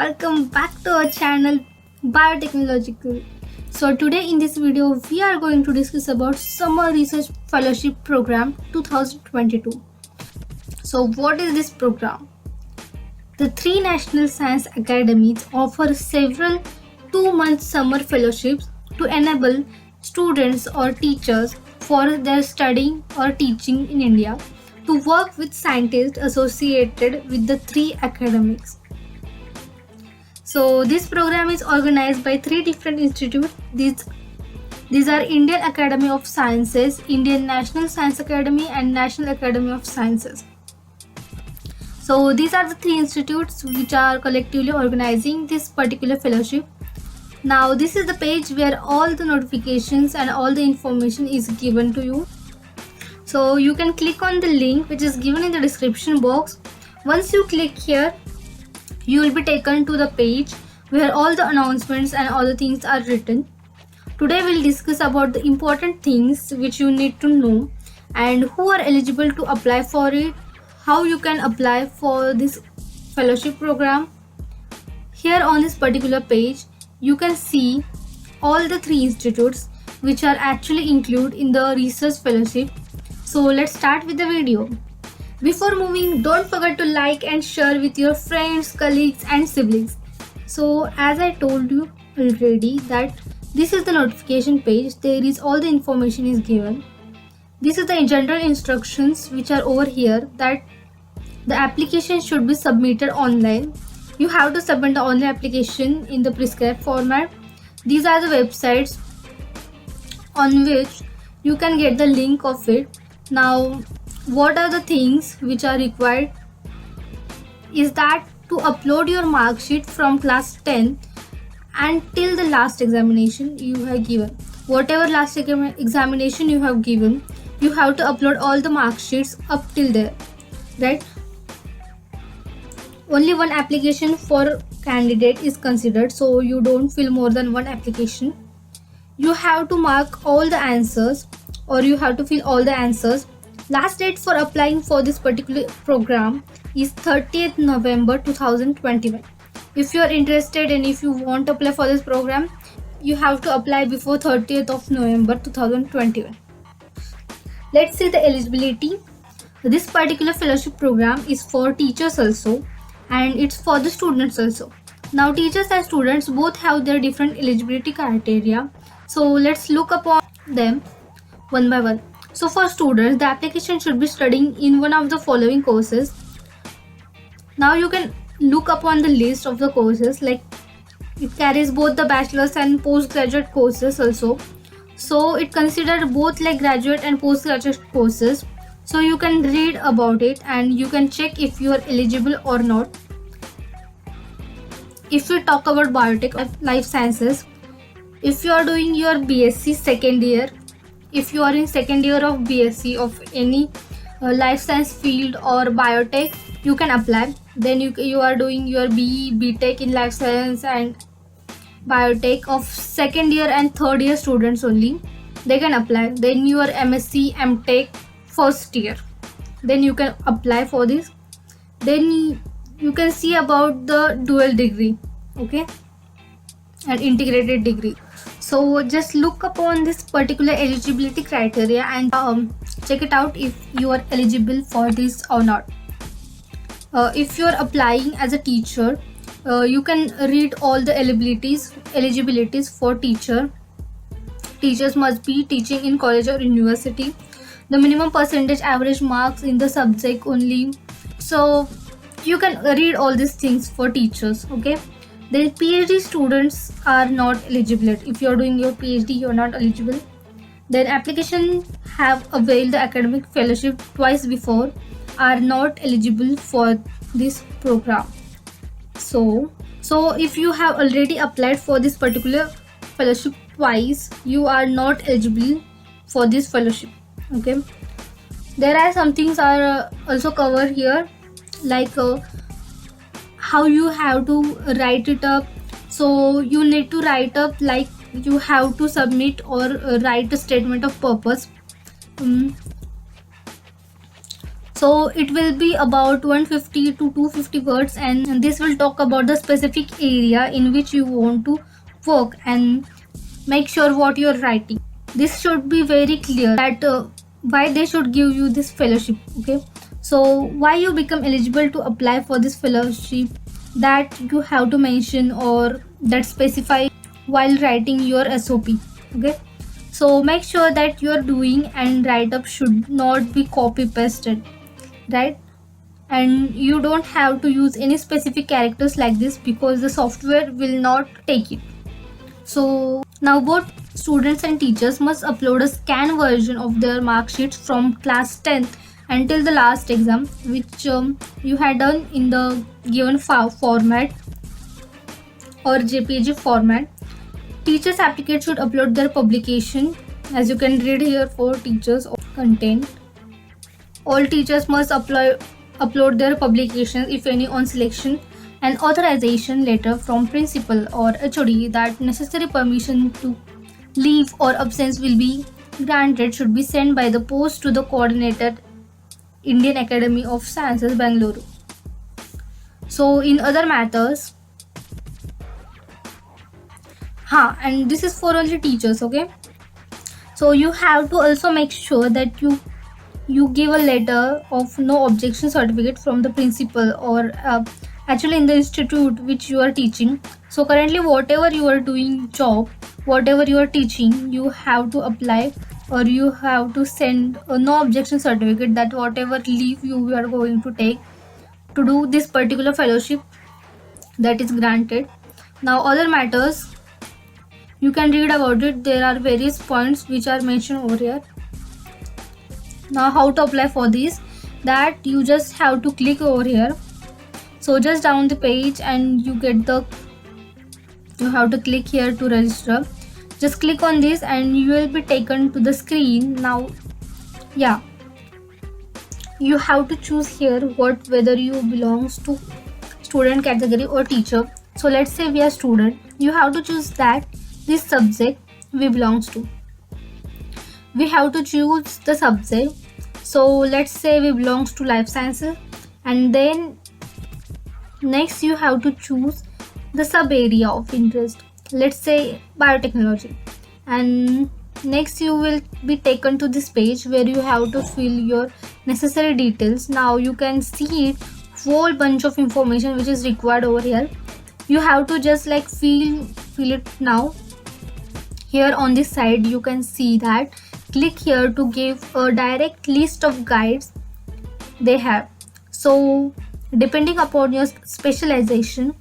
welcome back to our channel Biotechnological. So today in this video we are going to discuss about Summer Research Fellowship Program 2022. So what is this program? The three National Science Academies offer several 2-month summer fellowships to enable students or teachers for their studying or teaching in India to work with scientists associated with the three academics. So this program is organized by three different institutes. These are Indian Academy of Sciences, Indian National Science Academy and National Academy of Sciences. So these are the three institutes which are collectively organizing this particular fellowship. Now this is the page where all the notifications and all the information is given to you. So you can click on the link which is given in the description box. Once you click here, you will be taken to the page where all the announcements and all the things are written. Today we'll discuss about the important things which you need to know and who are eligible to apply for it, how you can apply for this fellowship program. Here on this particular page, you can see all the three institutes which are actually included in the research fellowship. So let's start with the video. Before moving, don't forget to like and share with your friends, colleagues and siblings. So as I told you already that this is the notification page. There is all the information is given. This is the general instructions which are over here, that the application should be submitted online. You have to submit the online application in the prescribed format. These are the websites on which you can get the link of it. Now what are the things which are required is that to upload your mark sheet from class 10 until the last examination you have given. Whatever last examination you have given, you have to upload all the mark sheets up till there, right? Only one application for candidate is considered, so you don't fill more than one application. You have to mark all the answers or you have to fill all the answers. Last date for applying for this particular program is 30th November 2021. If you are interested and if you want to apply for this program, you have to apply before 30th of November 2021. Let's see the eligibility. This particular fellowship program is for teachers also and it's for the students also. Now teachers and students both have their different eligibility criteria. So let's look upon them one by one. So for students, the application should be studying in one of the following courses. Now you can look upon the list of the courses, like it carries both the bachelor's and postgraduate courses also. So it considers both like graduate and postgraduate courses. So you can read about it and you can check if you are eligible or not. If we talk about biotech life sciences, if you are doing your BSc second year, if you are in second year of BSc of any life science field or biotech, you can apply. Then you are doing your BE, BTech in life science and biotech of second year and third year students only, they can apply. Then your MSc, MTech first year, then you can apply for this. Then you can see about the dual degree, okay, and integrated degree. So just look upon this particular eligibility criteria and check it out if you are eligible for this or not. If you are applying as a teacher, you can read all the eligibilities for teacher. Teachers must be teaching in college or university. The minimum percentage average marks in the subject only. So you can read all these things for teachers, okay. Then PhD students are not eligible. If you are doing your PhD, you are not eligible. Then application have availed the academic fellowship twice before are not eligible for this program. So if you have already applied for this particular fellowship twice, you are not eligible for this fellowship, okay. There are some things are also covered here, like how you have to write it up. So you need to write up, like you have to submit or write a statement of purpose. So it will be about 150 to 250 words, and this will talk about the specific area in which you want to work, and make sure what you're writing. This should be very clear that why they should give you this fellowship. Okay, so why you become eligible to apply for this fellowship, that you have to mention or that specify while writing your SOP. Okay, so make sure that you're doing and write up should not be copy pasted, right? And you don't have to use any specific characters like this because the software will not take it. So now both students and teachers must upload a scanned version of their mark sheets from class 10th until the last exam, which you had done in the given format or JPG format. Teachers applicants should upload their publication, as you can read here for teachers content. All teachers must upload their publications, if any, on selection, and authorization letter from principal or HOD that necessary permission to leave or absence will be granted should be sent by the post to the coordinator, Indian Academy of Sciences, Bangalore. So in other matters, and this is for only teachers. Okay, so you have to also make sure that you give a letter of no objection certificate from the principal or actually in the institute which you are teaching. So currently whatever you are doing job, whatever you are teaching, you have to apply or you have to send a no objection certificate that whatever leave you are going to take to do this particular fellowship, that is granted. Now other matters, you can read about it. There are various points which are mentioned over here. Now how to apply for this, that you just have to click over here. So just down the page and you have to click here to register. Just click on this and you will be taken to the screen. Now you have to choose here whether you belongs to student category or teacher. So let's say we are student, you have to choose that this subject we belongs to. We have to choose the subject. So let's say we belongs to life sciences, and then next you have to choose the sub area of interest, let's say biotechnology, and next you will be taken to this page where you have to fill your necessary details. Now you can see whole bunch of information which is required over here. You have to just like fill it. Now here on this side you can see that click here to give a direct list of guides they have. So depending upon your specialization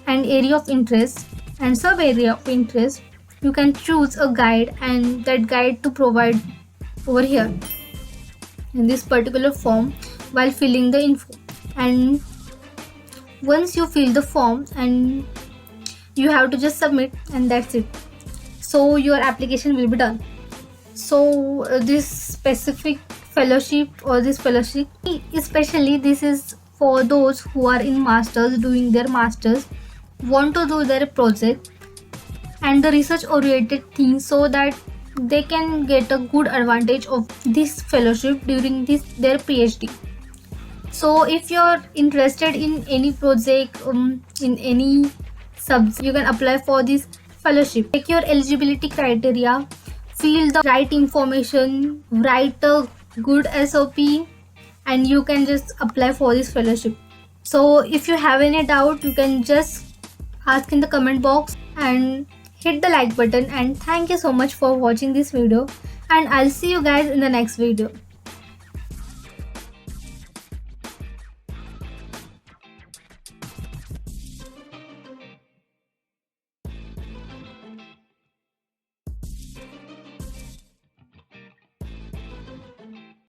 and area of interest and sub area of interest, you can choose a guide and that guide to provide over here in this particular form while filling the info. And once you fill the form, and you have to just submit, and that's it. So your application will be done. So this specific fellowship or this fellowship, especially this is for those who are in masters, doing their masters, want to do their project and the research oriented things, so that they can get a good advantage of this fellowship during their PhD. So if you're interested in any project, in any subject, you can apply for this fellowship. Take your eligibility criteria, fill the right information, write a good SOP, and you can just apply for this fellowship. So if you have any doubt, you can just ask in the comment box and hit the like button. And thank you so much for watching this video, and I'll see you guys in the next video.